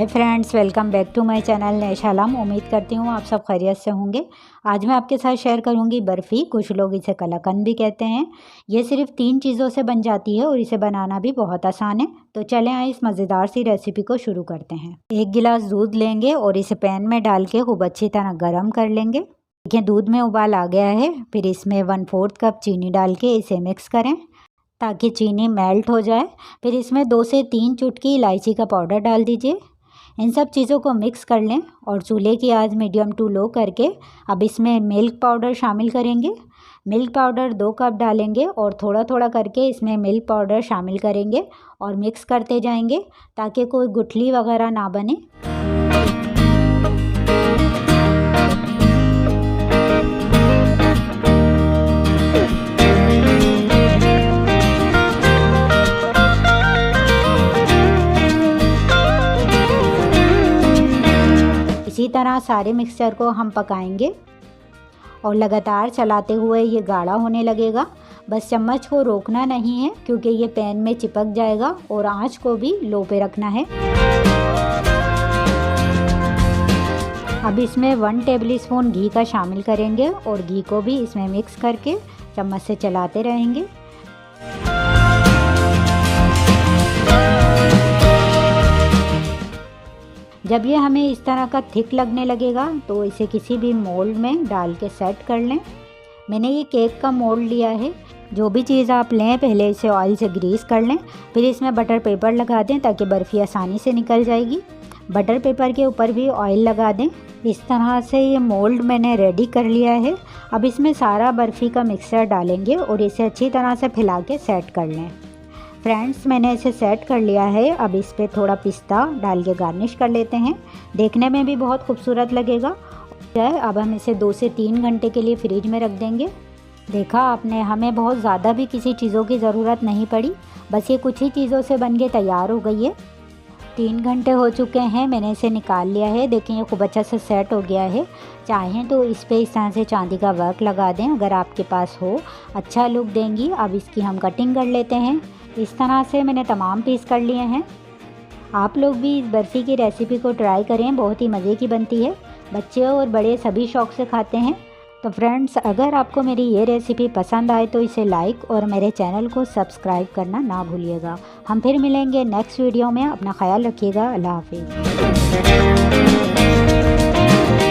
Hi friends, welcome back to my channel नेशालम। उम्मीद करती हूँ आप सब खैरियत से होंगे। आज मैं आपके साथ शेयर करूँगी बर्फ़ी। कुछ लोग इसे कलाकंद भी कहते हैं। ये सिर्फ 3 चीज़ों से बन जाती है और इसे बनाना भी बहुत आसान है। तो चलें आइए इस मज़ेदार सी रेसिपी को शुरू करते हैं। 1 गिलास दूध लेंगे और इसे पैन में डाल के खूब अच्छी तरह गर्म कर लेंगे। देखिए दूध में उबाल आ गया है। फिर इसमें 1/4 कप चीनी डाल के इसे मिक्स करें ताकि चीनी मेल्ट हो जाए। फिर इसमें 2 से 3 चुटकी इलायची का पाउडर डाल दीजिए। इन सब चीज़ों को मिक्स कर लें और चूल्हे की आंच मीडियम टू लो करके अब इसमें मिल्क पाउडर शामिल करेंगे। मिल्क पाउडर 2 कप डालेंगे और थोड़ा थोड़ा करके इसमें मिल्क पाउडर शामिल करेंगे और मिक्स करते जाएंगे ताकि कोई गुठली वगैरह ना बने। इसी तरह सारे मिक्सचर को हम पकाएंगे और लगातार चलाते हुए ये गाढ़ा होने लगेगा। बस चम्मच को रोकना नहीं है क्योंकि ये पैन में चिपक जाएगा और आंच को भी लो पे रखना है। अब इसमें 1 टेबलस्पून घी का शामिल करेंगे और घी को भी इसमें मिक्स करके चम्मच से चलाते रहेंगे। जब ये हमें इस तरह का थिक लगने लगेगा तो इसे किसी भी मोल्ड में डाल के सेट कर लें। मैंने ये केक का मोल्ड लिया है। जो भी चीज़ आप लें पहले इसे ऑयल से ग्रीस कर लें, फिर इसमें बटर पेपर लगा दें ताकि बर्फ़ी आसानी से निकल जाएगी। बटर पेपर के ऊपर भी ऑयल लगा दें। इस तरह से ये मोल्ड मैंने रेडी कर लिया है। अब इसमें सारा बर्फ़ी का मिक्सचर डालेंगे और इसे अच्छी तरह से फैला के सेट कर लें। फ्रेंड्स, मैंने इसे सेट कर लिया है। अब इस पर थोड़ा पिस्ता डाल के गार्निश कर लेते हैं। देखने में भी बहुत खूबसूरत लगेगा। अब हम इसे 2 से 3 घंटे के लिए फ्रिज में रख देंगे। देखा आपने, हमें बहुत ज़्यादा भी किसी चीज़ों की ज़रूरत नहीं पड़ी। बस ये कुछ ही चीज़ों से बन के तैयार हो गई है। 3 घंटे हो चुके हैं, मैंने इसे निकाल लिया है। देखिए ये खूब अच्छा से सेट हो गया है। चाहें तो इस पर इस तरह से चांदी का वर्क लगा दें अगर आपके पास हो, अच्छा लुक देंगी। अब इसकी हम कटिंग कर लेते हैं। इस तरह से मैंने तमाम पीस कर लिए हैं। आप लोग भी इस बर्फ़ी की रेसिपी को ट्राई करें, बहुत ही मज़े की बनती है। बच्चे और बड़े सभी शौक़ से खाते हैं। तो फ्रेंड्स, अगर आपको मेरी ये रेसिपी पसंद आए तो इसे लाइक और मेरे चैनल को सब्सक्राइब करना ना भूलिएगा। हम फिर मिलेंगे नेक्स्ट वीडियो में। अपना ख्याल रखिएगा। अल्लाह हाफिज़।